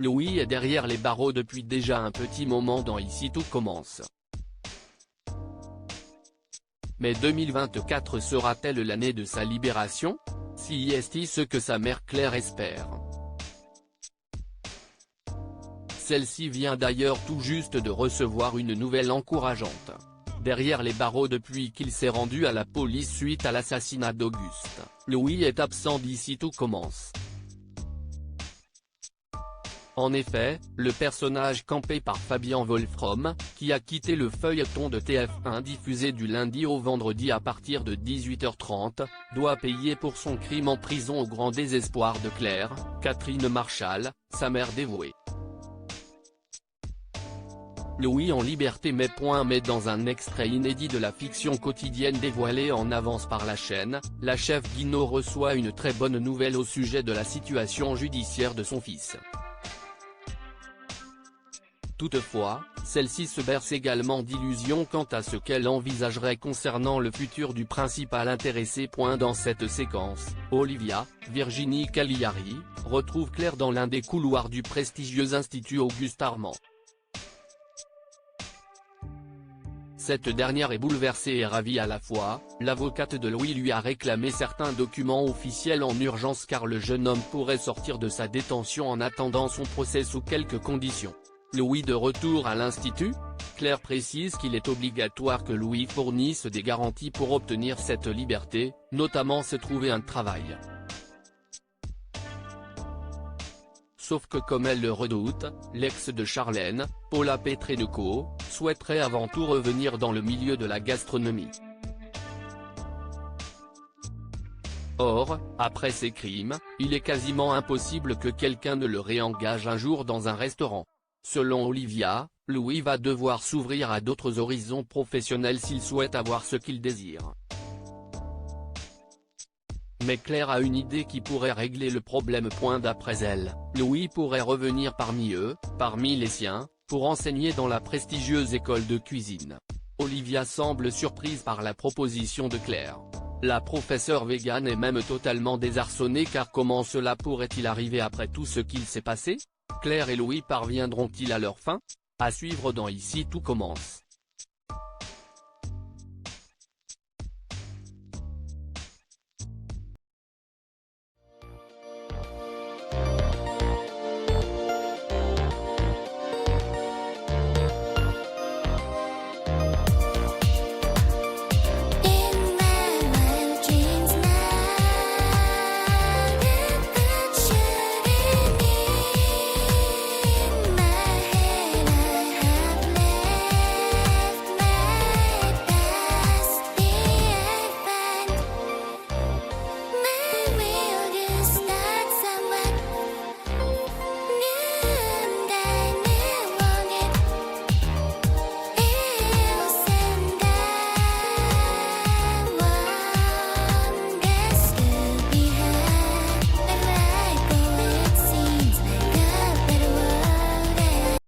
Louis est derrière les barreaux depuis déjà un petit moment dans Ici tout commence. Mais 2024 sera-t-elle l'année de sa libération? Si est ce que sa mère Claire espère. Celle-ci vient d'ailleurs tout juste de recevoir une nouvelle encourageante. Derrière les barreaux depuis qu'il s'est rendu à la police suite à l'assassinat d'Auguste, Louis est absent d'Ici tout commence. En effet, le personnage campé par Fabien Wolfrom, qui a quitté le feuilleton de TF1 diffusé du lundi au vendredi à partir de 18h30, doit payer pour son crime en prison au grand désespoir de Claire, Catherine Marchal, sa mère dévouée. Louis en liberté mais dans un extrait inédit de la fiction quotidienne dévoilée en avance par la chaîne, la chef Guinaud reçoit une très bonne nouvelle au sujet de la situation judiciaire de son fils. Toutefois, celle-ci se berce également d'illusions quant à ce qu'elle envisagerait concernant le futur du principal intéressé. Dans cette séquence, Olivia, Virginie Cagliari, retrouve Claire dans l'un des couloirs du prestigieux institut Auguste-Armand. Cette dernière est bouleversée et ravie à la fois. L'avocate de Louis lui a réclamé certains documents officiels en urgence car le jeune homme pourrait sortir de sa détention en attendant son procès sous quelques conditions. Louis de retour à l'Institut? Claire précise qu'il est obligatoire que Louis fournisse des garanties pour obtenir cette liberté, notamment se trouver un travail. Sauf que comme elle le redoute, l'ex de Charlène, Paula Petrenko, souhaiterait avant tout revenir dans le milieu de la gastronomie. Or, après ces crimes, il est quasiment impossible que quelqu'un ne le réengage un jour dans un restaurant. Selon Olivia, Louis va devoir s'ouvrir à d'autres horizons professionnels s'il souhaite avoir ce qu'il désire. Mais Claire a une idée qui pourrait régler le problème. D'après elle, Louis pourrait revenir parmi eux, parmi les siens, pour enseigner dans la prestigieuse école de cuisine. Olivia semble surprise par la proposition de Claire. La professeure végane est même totalement désarçonnée car comment cela pourrait-il arriver après tout ce qu'il s'est passé? Claire et Louis parviendront-ils à leur fin? À suivre dans Ici tout commence.